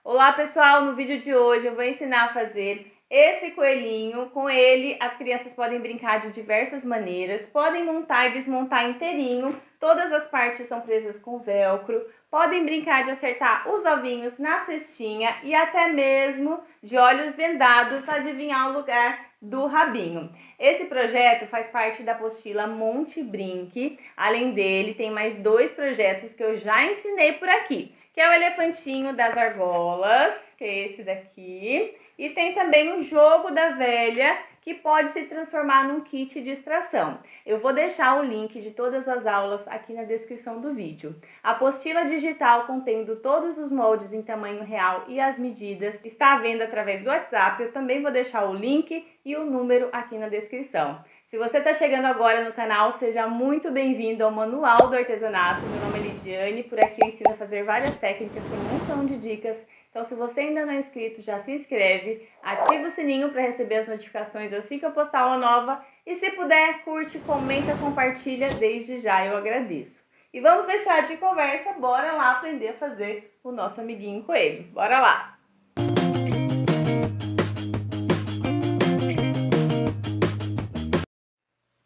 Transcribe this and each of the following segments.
Olá pessoal, no vídeo de hoje eu vou ensinar a fazer esse coelhinho. Com ele as crianças podem brincar de diversas maneiras, podem montar e desmontar inteirinho, todas as partes são presas com velcro, podem brincar de acertar os ovinhos na cestinha e até mesmo de olhos vendados adivinhar o lugar do rabinho. Esse projeto faz parte da apostila Monte Brinque. Além dele, tem mais 2 projetos que eu já ensinei por aqui, que é o elefantinho das argolas, que é esse daqui, e tem também o jogo da velha, que pode se transformar num kit de extração. Eu vou deixar o link de todas as aulas aqui na descrição do vídeo. A apostila digital contendo todos os moldes em tamanho real e as medidas está à venda através do WhatsApp. Eu também vou deixar o link e o número aqui na descrição. Se você está chegando agora no canal, seja muito bem-vindo ao Manual do Artesanato. Meu nome é Lidiane, por aqui eu ensino a fazer várias técnicas, tem um montão de dicas. Então, se você ainda não é inscrito, já se inscreve, ativa o sininho para receber as notificações assim que eu postar uma nova. E se puder, curte, comenta, compartilha, desde já eu agradeço. E vamos deixar de conversa, bora lá aprender a fazer o nosso amiguinho coelho. Bora lá!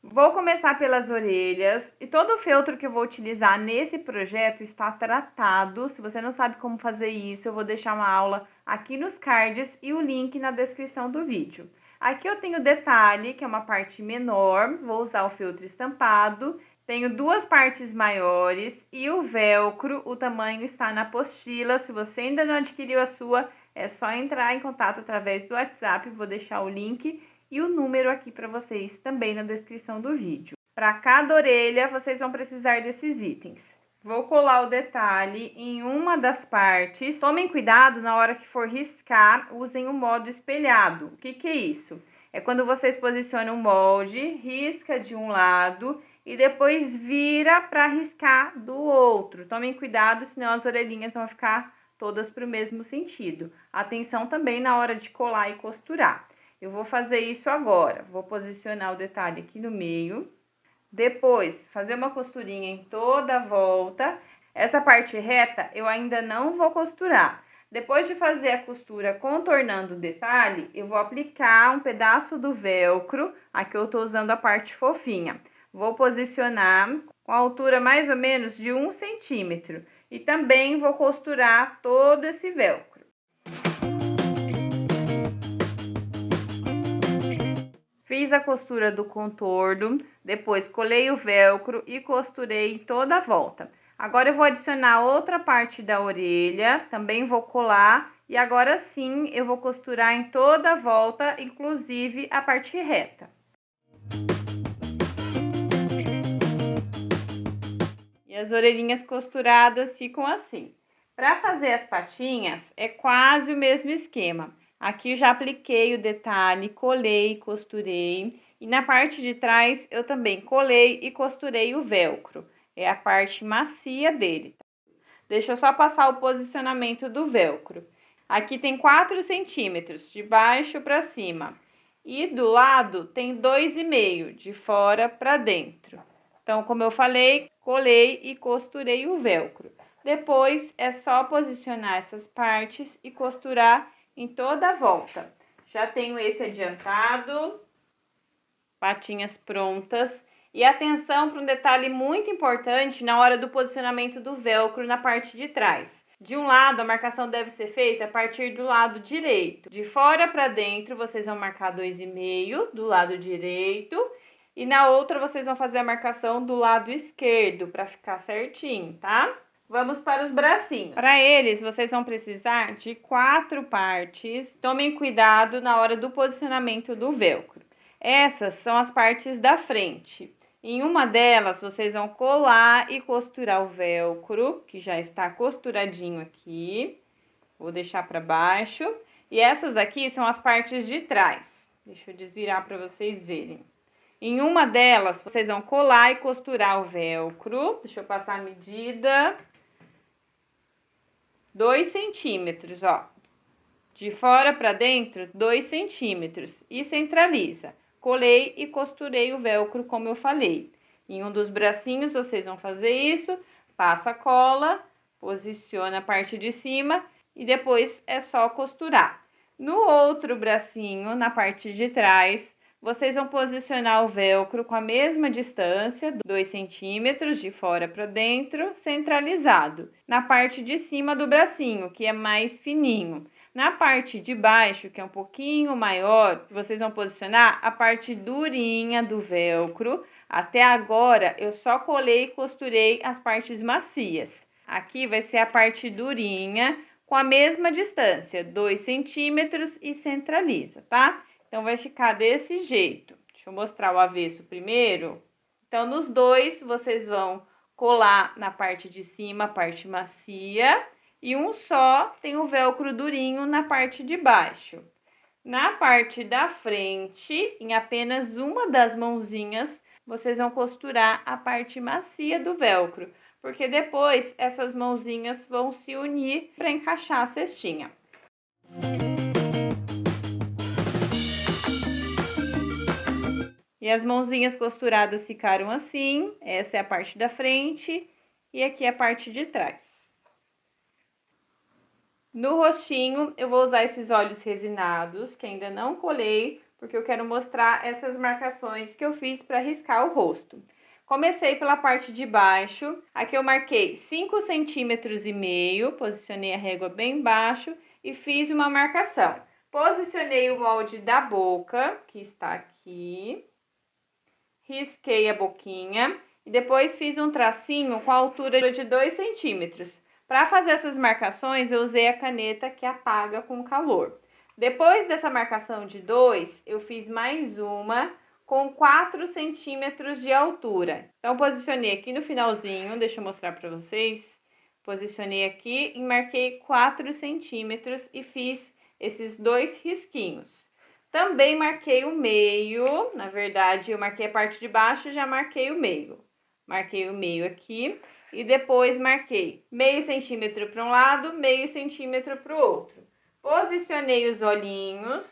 Vou começar pelas orelhas e todo o feltro que eu vou utilizar nesse projeto está tratado. Se você não sabe como fazer isso, eu vou deixar uma aula aqui nos cards e o link na descrição do vídeo. Aqui eu tenho o detalhe, que é uma parte menor, vou usar o feltro estampado. Tenho 2 partes maiores e o velcro, o tamanho está na apostila. Se você ainda não adquiriu a sua, é só entrar em contato através do WhatsApp, vou deixar o link e o número aqui para vocês também na descrição do vídeo. Para cada orelha, vocês vão precisar desses itens. Vou colar o detalhe em uma das partes. Tomem cuidado na hora que for riscar, usem o modo espelhado. O que é isso? É quando vocês posicionam o molde, risca de um lado e depois vira para riscar do outro. Tomem cuidado, senão as orelhinhas vão ficar todas para o mesmo sentido. Atenção também na hora de colar e costurar. Eu vou fazer isso agora. Vou posicionar o detalhe aqui no meio. Depois, fazer uma costurinha em toda a volta. Essa parte reta eu ainda não vou costurar. Depois de fazer a costura contornando o detalhe, eu vou aplicar um pedaço do velcro. Aqui eu tô usando a parte fofinha. Vou posicionar com a altura mais ou menos de 1 centímetro. E também vou costurar todo esse velcro. Fiz a costura do contorno, depois colei o velcro e costurei toda a volta. Agora eu vou adicionar outra parte da orelha, também vou colar e agora sim eu vou costurar em toda a volta, inclusive a parte reta. E as orelhinhas costuradas ficam assim. Para fazer as patinhas é quase o mesmo esquema. Aqui já apliquei o detalhe, colei, costurei. E na parte de trás eu também colei e costurei o velcro. É a parte macia dele. Deixa eu só passar o posicionamento do velcro. Aqui tem 4 centímetros, de baixo para cima. E do lado tem 2,5, de fora para dentro. Então, como eu falei, colei e costurei o velcro. Depois é só posicionar essas partes e costurar em toda a volta. Já tenho esse adiantado, patinhas prontas. E atenção para um detalhe muito importante na hora do posicionamento do velcro na parte de trás. De um lado, a marcação deve ser feita a partir do lado direito. De fora para dentro, vocês vão marcar 2,5 do lado direito. E na outra, vocês vão fazer a marcação do lado esquerdo, para ficar certinho, tá? Vamos para os bracinhos. Para eles, vocês vão precisar de 4 partes. Tomem cuidado na hora do posicionamento do velcro. Essas são as partes da frente. Em uma delas, vocês vão colar e costurar o velcro, que já está costuradinho aqui. Vou deixar para baixo. E essas aqui são as partes de trás. Deixa eu desvirar para vocês verem. Em uma delas, vocês vão colar e costurar o velcro. Deixa eu passar a medida. 2 centímetros, ó. De fora para dentro, 2 centímetros. E centraliza. Colei e costurei o velcro, como eu falei. Em um dos bracinhos, vocês vão fazer isso. Passa a cola, posiciona a parte de cima e depois é só costurar. No outro bracinho, na parte de trás, vocês vão posicionar o velcro com a mesma distância, 2 centímetros de fora para dentro, centralizado, na parte de cima do bracinho, que é mais fininho. Na parte de baixo, que é um pouquinho maior, vocês vão posicionar a parte durinha do velcro. Até agora, eu só colei e costurei as partes macias. Aqui vai ser a parte durinha, com a mesma distância, 2 centímetros, e centraliza, tá? Então, vai ficar desse jeito. Deixa eu mostrar o avesso primeiro. Então, nos dois, vocês vão colar na parte de cima a parte macia e um só tem o velcro durinho na parte de baixo. Na parte da frente, em apenas uma das mãozinhas, vocês vão costurar a parte macia do velcro, porque depois essas mãozinhas vão se unir para encaixar a cestinha. E as mãozinhas costuradas ficaram assim, essa é a parte da frente e aqui é a parte de trás. No rostinho, eu vou usar esses olhos resinados, que ainda não colei, porque eu quero mostrar essas marcações que eu fiz para riscar o rosto. Comecei pela parte de baixo, aqui eu marquei 5,5 centímetros, posicionei a régua bem baixo e fiz uma marcação. Posicionei o molde da boca, que está aqui. Risquei a boquinha e depois fiz um tracinho com a altura de 2 centímetros. Para fazer essas marcações, eu usei a caneta que apaga com calor. Depois dessa marcação de 2, eu fiz mais uma com 4 centímetros de altura. Então, posicionei aqui no finalzinho, deixa eu mostrar para vocês. Posicionei aqui e marquei 4 centímetros e fiz esses 2 risquinhos. Também marquei o meio, na verdade, eu marquei a parte de baixo e já marquei o meio. Marquei o meio aqui e depois marquei meio centímetro para um lado, meio centímetro para o outro. Posicionei os olhinhos,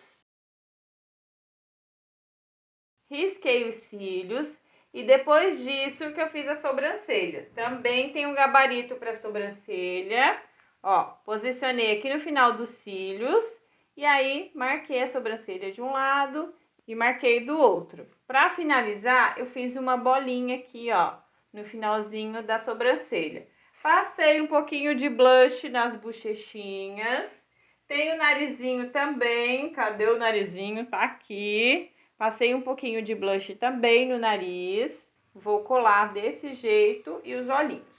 risquei os cílios e depois disso que eu fiz a sobrancelha. Também tem um gabarito para sobrancelha, ó, posicionei aqui no final dos cílios. E aí, marquei a sobrancelha de um lado e marquei do outro. Para finalizar, eu fiz uma bolinha aqui, ó, no finalzinho da sobrancelha. Passei um pouquinho de blush nas bochechinhas. Tem o narizinho também. Cadê o narizinho? Tá aqui. Passei um pouquinho de blush também no nariz. Vou colar desse jeito e os olhinhos.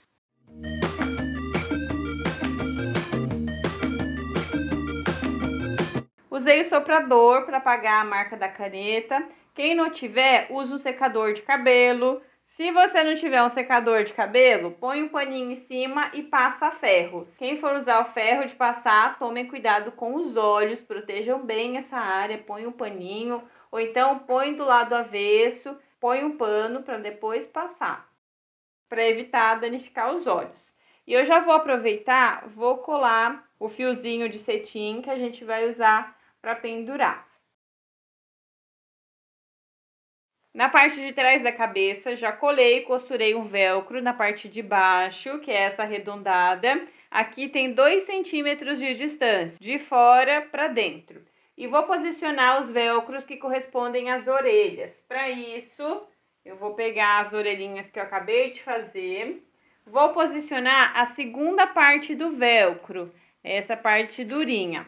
Usei o soprador para apagar a marca da caneta. Quem não tiver, usa um secador de cabelo. Se você não tiver um secador de cabelo, põe um paninho em cima e passa ferro. Quem for usar o ferro de passar, tomem cuidado com os olhos, protejam bem essa área, põe um paninho, ou então põe do lado avesso, põe um pano para depois passar, para evitar danificar os olhos. E eu já vou aproveitar, vou colar o fiozinho de cetim que a gente vai usar para pendurar. Na parte de trás da cabeça, já colei e costurei um velcro na parte de baixo, que é essa arredondada. Aqui tem 2 centímetros de distância, de fora para dentro. E vou posicionar os velcros que correspondem às orelhas. Para isso, eu vou pegar as orelhinhas que eu acabei de fazer. Vou posicionar a segunda parte do velcro, essa parte durinha.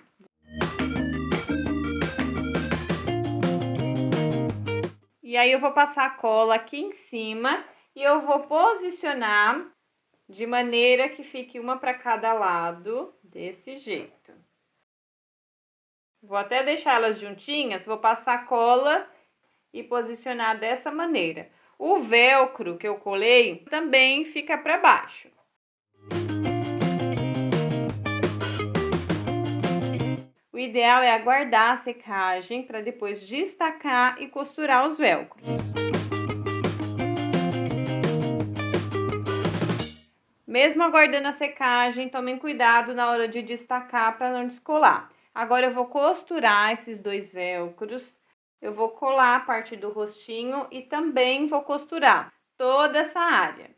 E aí, eu vou passar a cola aqui em cima e eu vou posicionar de maneira que fique uma para cada lado, desse jeito. Vou até deixar elas juntinhas, vou passar a cola e posicionar dessa maneira. O velcro que eu colei também fica para baixo. O ideal é aguardar a secagem para depois destacar e costurar os velcros. Mesmo aguardando a secagem, tomem cuidado na hora de destacar para não descolar. Agora eu vou costurar esses 2 velcros. Eu vou colar a parte do rostinho e também vou costurar toda essa área.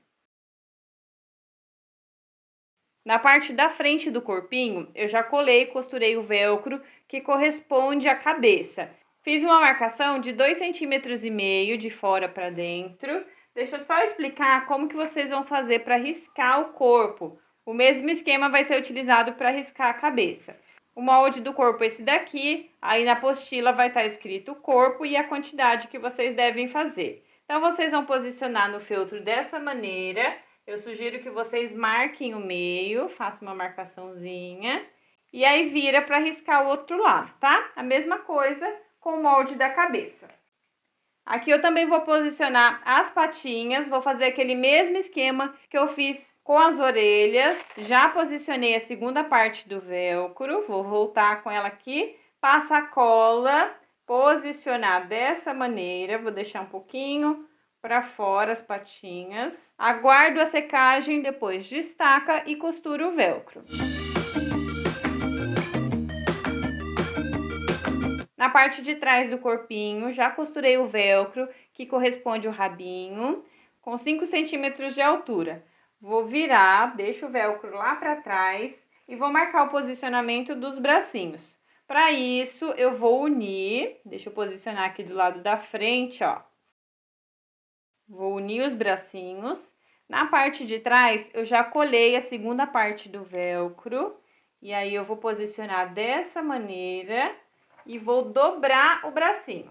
Na parte da frente do corpinho, eu já colei e costurei o velcro que corresponde à cabeça. Fiz uma marcação de 2,5 cm de fora para dentro. Deixa eu só explicar como que vocês vão fazer para riscar o corpo. O mesmo esquema vai ser utilizado para riscar a cabeça. O molde do corpo é esse daqui, aí na apostila vai estar escrito o corpo e a quantidade que vocês devem fazer. Então, vocês vão posicionar no feltro dessa maneira. Eu sugiro que vocês marquem o meio, façam uma marcaçãozinha. E aí vira para riscar o outro lado, tá? A mesma coisa com o molde da cabeça. Aqui eu também vou posicionar as patinhas, vou fazer aquele mesmo esquema que eu fiz com as orelhas. Já posicionei a segunda parte do velcro, vou voltar com ela aqui, passa a cola, posicionar dessa maneira, vou deixar um pouquinho para fora as patinhas. Aguardo a secagem, depois destaca e costura o velcro. Na parte de trás do corpinho, já costurei o velcro, que corresponde ao rabinho, com 5 centímetros de altura. Vou virar, deixo o velcro lá para trás e vou marcar o posicionamento dos bracinhos. Para isso, eu vou unir, deixa eu posicionar aqui do lado da frente, ó. Vou unir os bracinhos. Na parte de trás, eu já colei a segunda parte do velcro. E aí, eu vou posicionar dessa maneira e vou dobrar o bracinho.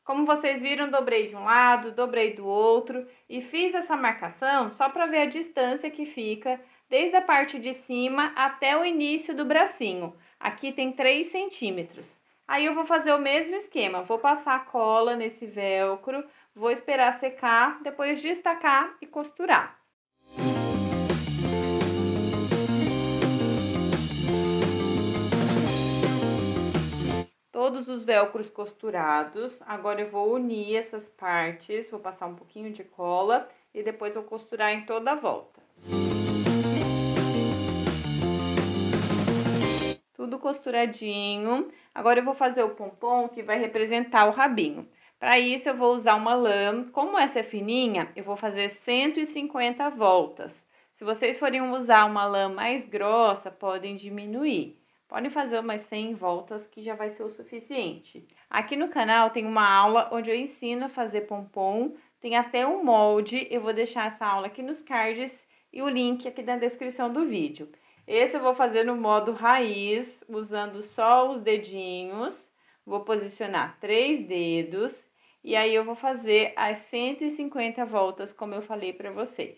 Como vocês viram, dobrei de um lado, dobrei do outro e fiz essa marcação só para ver a distância que fica desde a parte de cima até o início do bracinho. Aqui tem 3 centímetros. Aí eu vou fazer o mesmo esquema, vou passar a cola nesse velcro, vou esperar secar, depois destacar e costurar. Todos os velcros costurados, agora eu vou unir essas partes, vou passar um pouquinho de cola e depois vou costurar em toda a volta. Tudo costuradinho. Agora eu vou fazer o pompom que vai representar o rabinho. Para isso eu vou usar uma lã, como essa é fininha, eu vou fazer 150 voltas. Se vocês forem usar uma lã mais grossa, podem diminuir. Podem fazer umas 100 voltas que já vai ser o suficiente. Aqui no canal tem uma aula onde eu ensino a fazer pompom, tem até um molde, eu vou deixar essa aula aqui nos cards e o link aqui na descrição do vídeo. Esse eu vou fazer no modo raiz, usando só os dedinhos, vou posicionar 3 dedos e aí eu vou fazer as 150 voltas como eu falei para vocês.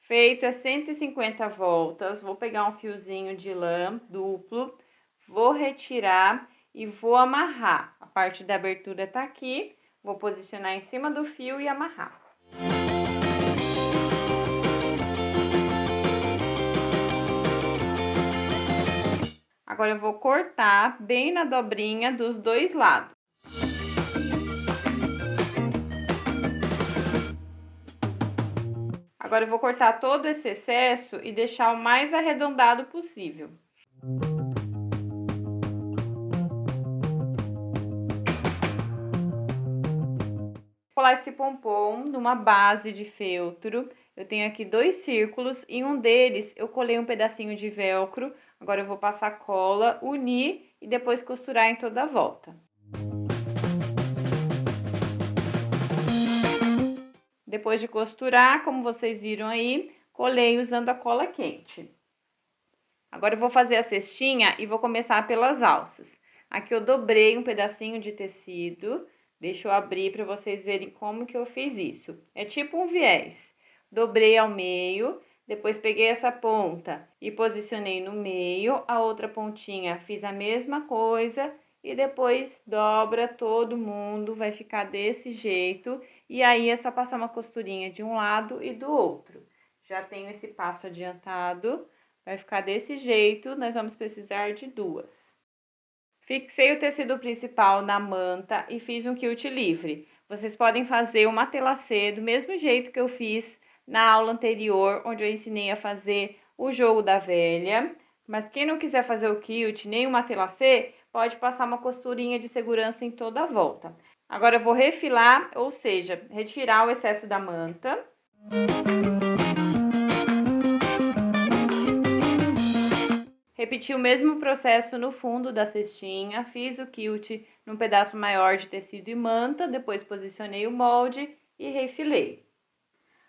Feito as 150 voltas, vou pegar um fiozinho de lã duplo, vou retirar e vou amarrar. A parte da abertura tá aqui, vou posicionar em cima do fio e amarrar. Agora eu vou cortar bem na dobrinha dos dois lados. Agora eu vou cortar todo esse excesso e deixar o mais arredondado possível. Vou colar esse pompom numa base de feltro. Eu tenho aqui 2 círculos, em um deles eu colei um pedacinho de velcro. Agora eu vou passar cola, unir e depois costurar em toda a volta. Depois de costurar, como vocês viram aí, colei usando a cola quente. Agora eu vou fazer a cestinha e vou começar pelas alças. Aqui eu dobrei um pedacinho de tecido, deixa eu abrir para vocês verem como que eu fiz isso. É tipo um viés. Dobrei ao meio, depois peguei essa ponta e posicionei no meio, a outra pontinha fiz a mesma coisa e depois dobra todo mundo, vai ficar desse jeito. E aí é só passar uma costurinha de um lado e do outro. Já tenho esse passo adiantado, vai ficar desse jeito, nós vamos precisar de 2. Fixei o tecido principal na manta e fiz um quilt livre. Vocês podem fazer uma telacê do mesmo jeito que eu fiz na aula anterior, onde eu ensinei a fazer o jogo da velha. Mas quem não quiser fazer o quilt nem uma telacê, pode passar uma costurinha de segurança em toda a volta. Agora eu vou refilar, ou seja, retirar o excesso da manta. Repeti o mesmo processo no fundo da cestinha, fiz o quilt num pedaço maior de tecido e manta, depois posicionei o molde e refilei.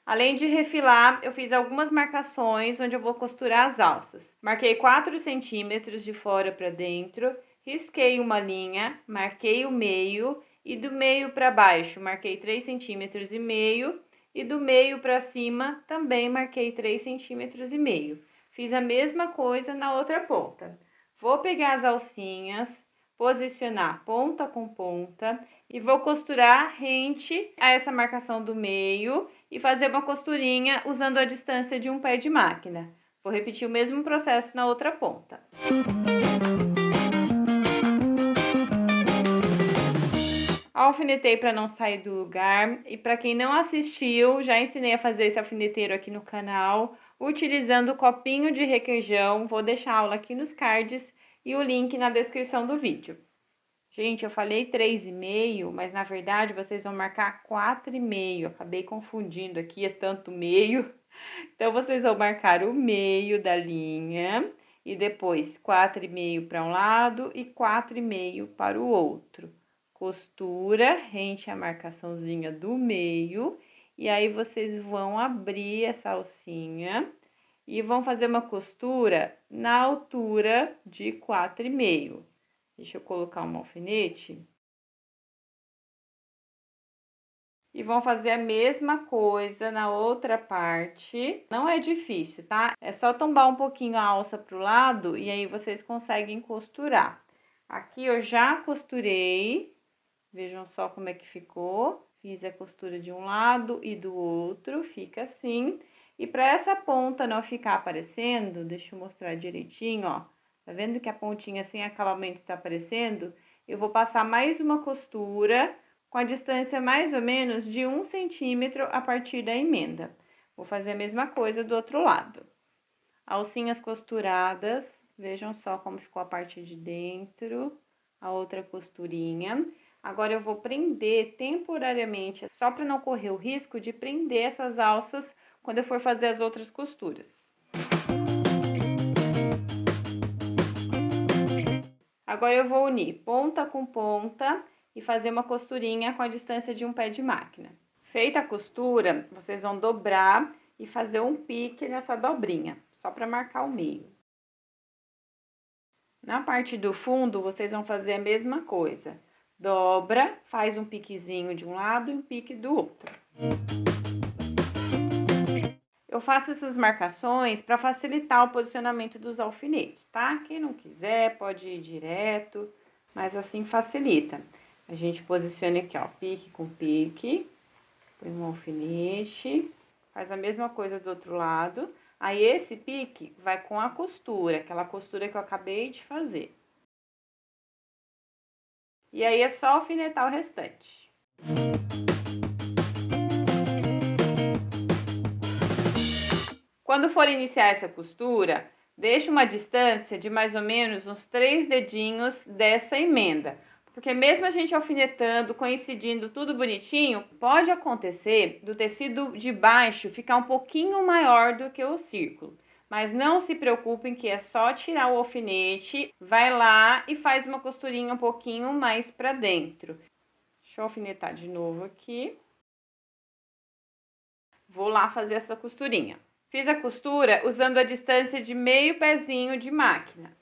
Além de refilar, eu fiz algumas marcações onde eu vou costurar as alças. Marquei 4 centímetros de fora para dentro, risquei uma linha, marquei o meio e do meio para baixo marquei 3,5 centímetros e do meio para cima também marquei 3,5 centímetros. Fiz a mesma coisa na outra ponta. Vou pegar as alcinhas, posicionar ponta com ponta e vou costurar rente a essa marcação do meio e fazer uma costurinha usando a distância de um pé de máquina. Vou repetir o mesmo processo na outra ponta. Alfinetei para não sair do lugar e para quem não assistiu, já ensinei a fazer esse alfineteiro aqui no canal, utilizando o copinho de requeijão. Vou deixar a aula aqui nos cards e o link na descrição do vídeo. Gente, eu falei 3,5, mas na verdade vocês vão marcar 4,5. Acabei confundindo aqui, é tanto meio. Então, vocês vão marcar o meio da linha e depois 4,5 para um lado e 4,5 para o outro. Costura rente à marcaçãozinha do meio e aí vocês vão abrir essa alcinha e vão fazer uma costura na altura de 4,5. Deixa eu colocar um alfinete. E vão fazer a mesma coisa na outra parte. Não é difícil, tá? É só tombar um pouquinho a alça pro lado e aí vocês conseguem costurar. Aqui eu já costurei. Vejam só como é que ficou. Fiz a costura de um lado e do outro, fica assim. E para essa ponta não ficar aparecendo, deixa eu mostrar direitinho, ó. Tá vendo que a pontinha sem acabamento tá aparecendo? Eu vou passar mais uma costura com a distância mais ou menos de 1 centímetro a partir da emenda. Vou fazer a mesma coisa do outro lado. Alcinhas costuradas, vejam só como ficou a parte de dentro, a outra costurinha. Agora eu vou prender temporariamente, só para não correr o risco de prender essas alças quando eu for fazer as outras costuras. Agora eu vou unir ponta com ponta e fazer uma costurinha com a distância de um pé de máquina. Feita a costura, vocês vão dobrar e fazer um pique nessa dobrinha, só para marcar o meio. Na parte do fundo, vocês vão fazer a mesma coisa. Dobra, faz um piquezinho de um lado e um pique do outro. Eu faço essas marcações para facilitar o posicionamento dos alfinetes, tá? Quem não quiser pode ir direto, mas assim facilita. A gente posiciona aqui, ó, pique com pique, põe um alfinete, faz a mesma coisa do outro lado. Aí, esse pique vai com a costura, aquela costura que eu acabei de fazer. E aí, é só alfinetar o restante. Quando for iniciar essa costura, deixe uma distância de mais ou menos uns 3 dedinhos dessa emenda. Porque mesmo a gente alfinetando, coincidindo tudo bonitinho, pode acontecer do tecido de baixo ficar um pouquinho maior do que o círculo. Mas não se preocupem que é só tirar o alfinete, vai lá e faz uma costurinha um pouquinho mais pra dentro. Deixa eu alfinetar de novo aqui. Vou lá fazer essa costurinha. Fiz a costura usando a distância de meio pezinho de máquina.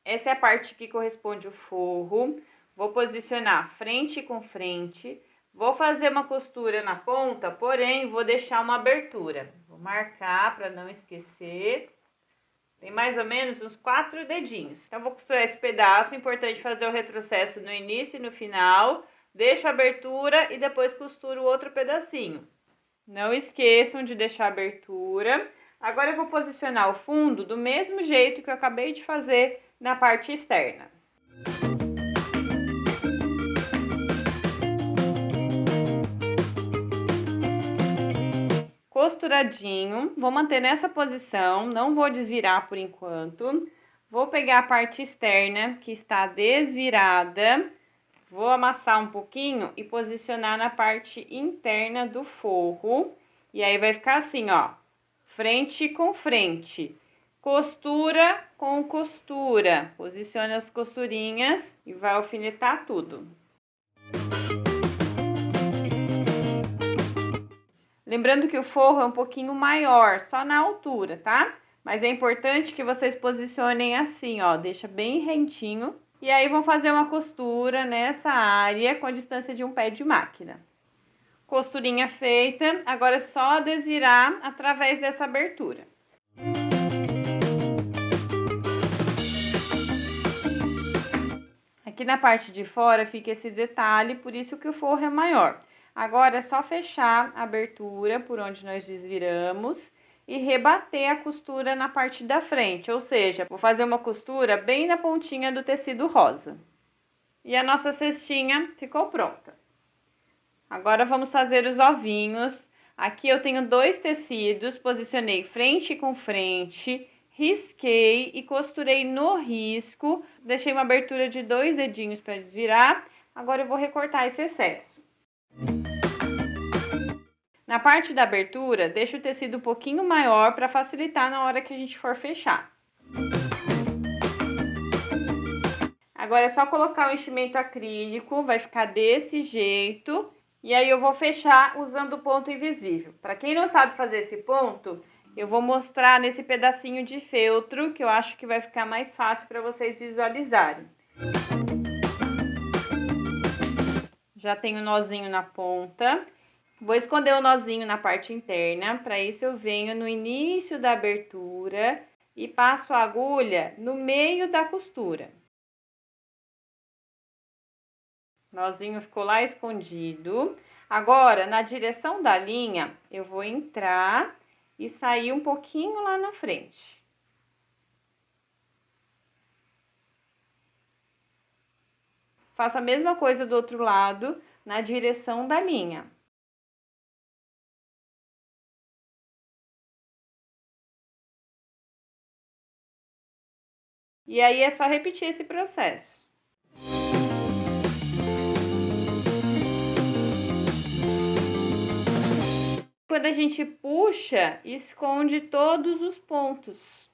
Essa é a parte que corresponde ao forro. Vou posicionar frente com frente. Vou fazer uma costura na ponta, porém vou deixar uma abertura. Vou marcar para não esquecer. Tem mais ou menos uns 4 dedinhos. Então, vou costurar esse pedaço. Importante fazer o retrocesso no início e no final. Deixo a abertura e depois costuro o outro pedacinho. Não esqueçam de deixar a abertura. Agora, eu vou posicionar o fundo do mesmo jeito que eu acabei de fazer na parte externa. costuradinho. Vou manter nessa posição, não vou desvirar por enquanto. Vou pegar a parte externa que está desvirada, vou amassar um pouquinho e posicionar na parte interna do forro. E aí vai ficar assim, ó, frente com frente, costura com costura. Posicione as costurinhas e vai alfinetar tudo. Lembrando que o forro é um pouquinho maior, só na altura, tá? Mas é importante que vocês posicionem assim, ó, deixa bem rentinho. E aí vão fazer uma costura nessa área com a distância de um pé de máquina. Costurinha feita, agora é só desvirar através dessa abertura. Aqui na parte de fora fica esse detalhe, por isso que o forro é maior. Agora é só fechar a abertura por onde nós desviramos e rebater a costura na parte da frente, ou seja, vou fazer uma costura bem na pontinha do tecido rosa. E a nossa cestinha ficou pronta. Agora vamos fazer os ovinhos. Aqui eu tenho 2 tecidos, posicionei frente com frente, risquei e costurei no risco. Deixei uma abertura de 2 dedinhos para desvirar. Agora eu vou recortar esse excesso. Na parte da abertura, deixa o tecido um pouquinho maior para facilitar na hora que a gente for fechar. Agora é só colocar o enchimento acrílico, vai ficar desse jeito. E aí eu vou fechar usando o ponto invisível. Para quem não sabe fazer esse ponto, eu vou mostrar nesse pedacinho de feltro, que eu acho que vai ficar mais fácil para vocês visualizarem. Já tenho o nozinho na ponta. Vou esconder o nozinho na parte interna. Para isso eu venho no início da abertura e passo a agulha no meio da costura. Nozinho ficou lá escondido. Agora, na direção da linha, eu vou entrar e sair um pouquinho lá na frente. Faço a mesma coisa do outro lado, na direção da linha. E aí é só repetir esse processo. Quando a gente puxa, esconde todos os pontos.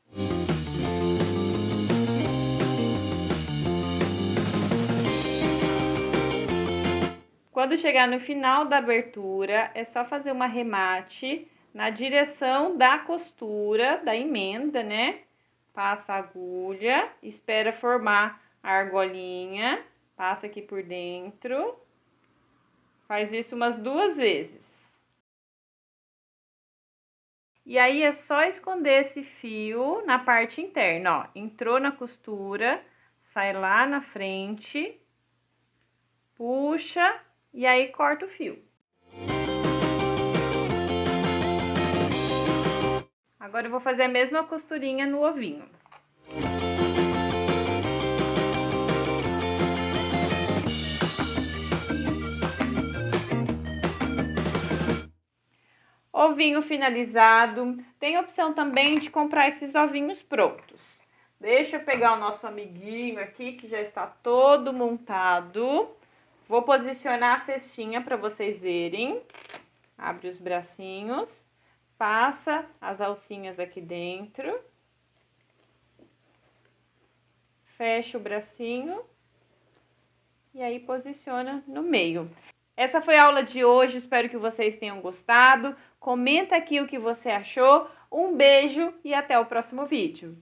Quando chegar no final da abertura, é só fazer um arremate na direção da costura, da emenda, né? Passa a agulha, espera formar a argolinha, passa aqui por dentro. Faz isso umas 2 vezes. E aí é só esconder esse fio na parte interna, ó. Entrou na costura, sai lá na frente, puxa e aí corta o fio. Agora eu vou fazer a mesma costurinha no ovinho. Ovinho finalizado. Tem a opção também de comprar esses ovinhos prontos. Deixa eu pegar o nosso amiguinho aqui, que já está todo montado. Vou posicionar a cestinha para vocês verem. Abre os bracinhos. Passa as alcinhas aqui dentro. Fecha o bracinho. E aí posiciona no meio. Essa foi a aula de hoje, espero que vocês tenham gostado. Comenta aqui o que você achou. Um beijo e até o próximo vídeo.